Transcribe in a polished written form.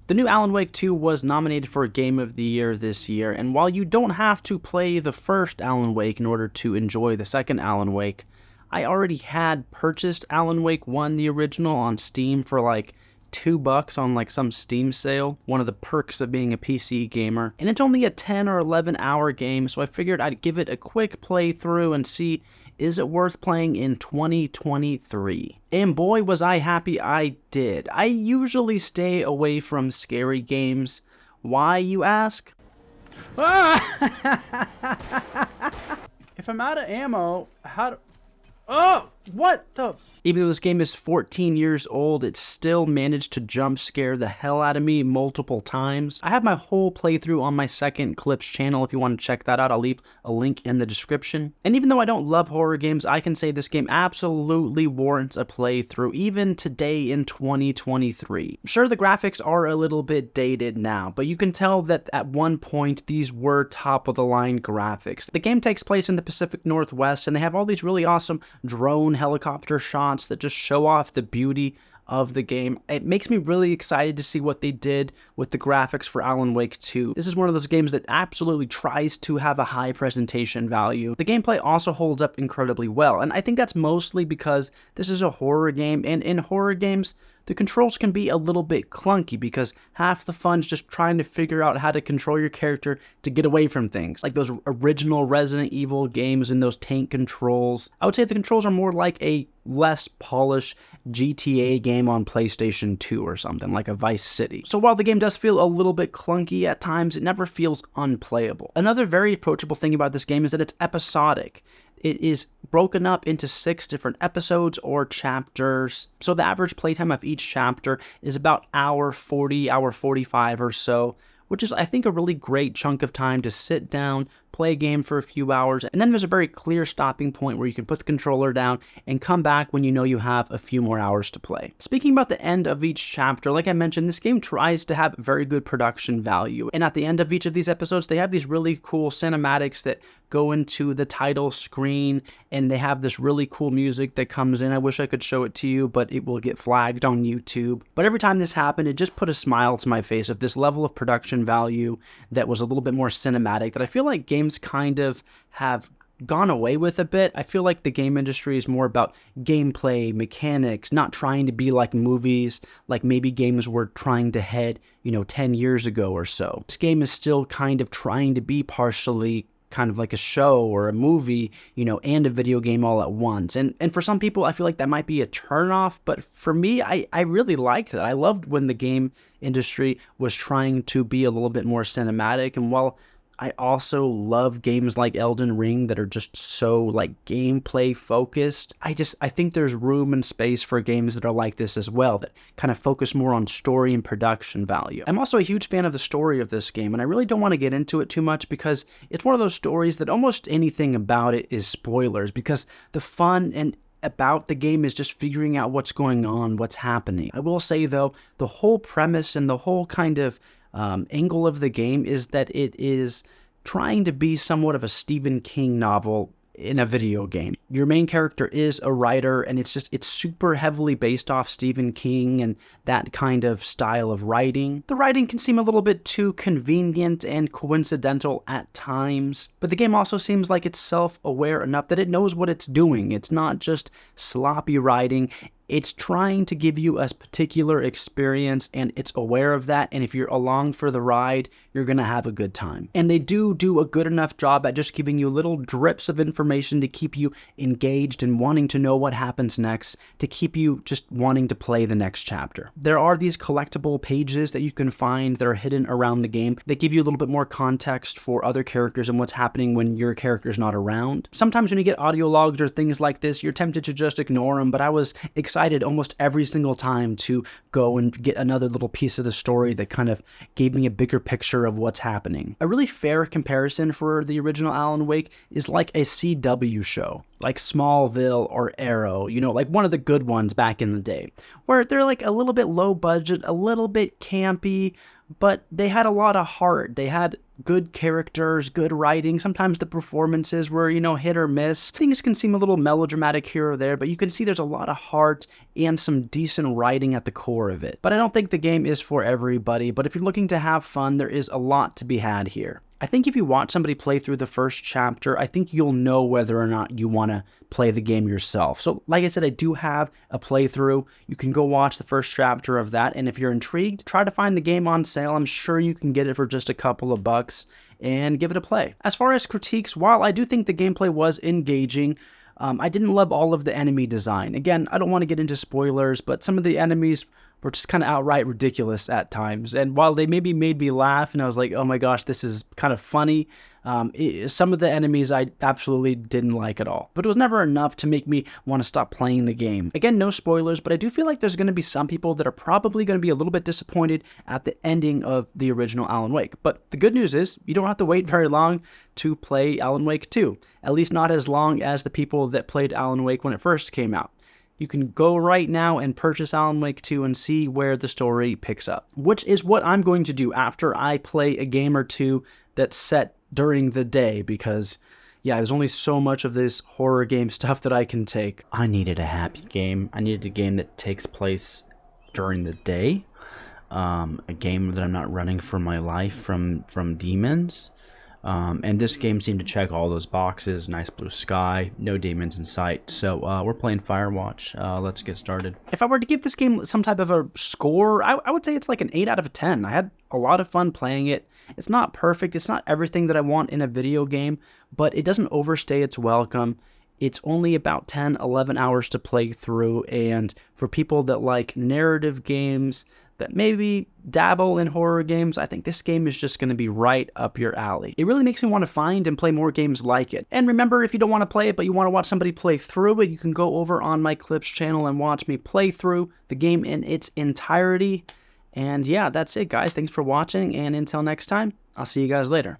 The new Alan Wake 2 was nominated for Game of the Year this year, and while you don't have to play the first Alan Wake in order to enjoy the second Alan Wake, I already had purchased Alan Wake 1, the original, on Steam for like $2 on like some Steam sale, one of the perks of being a PC gamer, and it's only a 10 or 11 hour game, so I figured I'd give it a quick playthrough and see, is it worth playing in 2023? And boy, was I happy I did. I usually stay away from scary games. Why, you ask? If I'm out of ammo, how do... Oh, what the... Even though this game is 14 years old, it still managed to jump scare the hell out of me multiple times. I have my whole playthrough on my Second Clips channel if you want to check that out. I'll leave a link in the description. And even though I don't love horror games, I can say this game absolutely warrants a playthrough, even today in 2023. Sure, the graphics are a little bit dated now, but you can tell that at one point these were top-of-the-line graphics. The game takes place in the Pacific Northwest, and they have all these really awesome drone helicopter shots that just show off the beauty of the game. It makes me really excited to see what they did with the graphics for Alan Wake 2. This is one of those games that absolutely tries to have a high presentation value. The gameplay also holds up incredibly well, and I think that's mostly because this is a horror game, and in horror games, the controls can be a little bit clunky because half the fun's just trying to figure out how to control your character to get away from things. Like those original Resident Evil games and those tank controls. I would say the controls are more like a less polished GTA game on PlayStation 2 or something, like a Vice City. So while the game does feel a little bit clunky at times, it never feels unplayable. Another very approachable thing about this game is that it's episodic. It is broken up into 6 different episodes or chapters. So the average playtime of each chapter is about hour 40, hour 45 or so, which is, I think, a really great chunk of time to sit down, play a game for a few hours, and then there's a very clear stopping point where you can put the controller down and come back when you know you have a few more hours to play. Speaking about the end of each chapter, like I mentioned, this game tries to have very good production value, and at the end of each of these episodes, they have these really cool cinematics that go into the title screen, and they have this really cool music that comes in. I wish I could show it to you, but it will get flagged on YouTube. But every time this happened, it just put a smile to my face of this level of production value that was a little bit more cinematic that I feel like games kind of have gone away with a bit. I feel like the game industry is more about gameplay, mechanics, not trying to be like movies, like maybe games were trying to head, 10 years ago or so. This game is still kind of trying to be partially kind of like a show or a movie, and a video game all at once. And for some people, I feel like that might be a turnoff, but for me, I really liked it. I loved when the game industry was trying to be a little bit more cinematic, and while I also love games like Elden Ring that are just so like gameplay focused, I think there's room and space for games that are like this as well, that kind of focus more on story and production value. I'm also a huge fan of the story of this game, and I really don't want to get into it too much because it's one of those stories that almost anything about it is spoilers, because the fun and about the game is just figuring out what's going on, what's happening. I will say though, the whole premise and the whole kind of angle of the game is that it is trying to be somewhat of a Stephen King novel in a video game. Your main character is a writer, and it's super heavily based off Stephen King and that kind of style of writing. The writing can seem a little bit too convenient and coincidental at times, but the game also seems like it's self-aware enough that it knows what it's doing. It's not just sloppy writing. It's trying to give you a particular experience, and it's aware of that, and if you're along for the ride, you're going to have a good time. And they do a good enough job at just giving you little drips of information to keep you engaged and wanting to know what happens next, to keep you just wanting to play the next chapter. There are these collectible pages that you can find that are hidden around the game that give you a little bit more context for other characters and what's happening when your character's not around. Sometimes when you get audio logs or things like this, you're tempted to just ignore them, but I was excited almost every single time to go and get another little piece of the story that kind of gave me a bigger picture of what's happening. A really fair comparison for the original Alan Wake is like a CW show, like Smallville or Arrow, like one of the good ones back in the day, where they're like a little bit low budget, a little bit campy, but they had a lot of heart. They had good characters, good writing. Sometimes the performances were, hit or miss. Things can seem a little melodramatic here or there, but you can see there's a lot of heart and some decent writing at the core of it. But I don't think the game is for everybody, but if you're looking to have fun, there is a lot to be had here. I think if you watch somebody play through the first chapter, I think you'll know whether or not you want to play the game yourself. So like I said, I do have a playthrough. You can go watch the first chapter of that, and if you're intrigued, try to find the game on sale. I'm sure you can get it for just a couple of bucks and give it a play. As far as critiques, while I do think the gameplay was engaging, I didn't love all of the enemy design. Again, I don't want to get into spoilers, but some of the enemies were just kind of outright ridiculous at times. And while they maybe made me laugh and I was like, oh my gosh, this is kind of funny, some of the enemies I absolutely didn't like at all. But it was never enough to make me want to stop playing the game. Again, no spoilers, but I do feel like there's going to be some people that are probably going to be a little bit disappointed at the ending of the original Alan Wake. But the good news is you don't have to wait very long to play Alan Wake 2. At least not as long as the people that played Alan Wake when it first came out. You can go right now and purchase Alan Wake 2 and see where the story picks up, which is what I'm going to do after I play a game or two that's set during the day, because yeah, there's only so much of this horror game stuff that I can take. I needed a happy game. I needed a game that takes place during the day, a game that I'm not running for my life from demons. And this game seemed to check all those boxes. Nice blue sky, no demons in sight. So we're playing Firewatch. Let's get started. If I were to give this game some type of a score, I would say it's like an 8 out of 10. I had a lot of fun playing it. It's not perfect. It's not everything that I want in a video game, but it doesn't overstay its welcome. It's only about 10, 11 hours to play through, and for people that like narrative games, that maybe dabble in horror games, I think this game is just going to be right up your alley. It really makes me want to find and play more games like it. And remember, if you don't want to play it, but you want to watch somebody play through it, you can go over on my Clips channel and watch me play through the game in its entirety. And yeah, that's it, guys. Thanks for watching, and until next time, I'll see you guys later.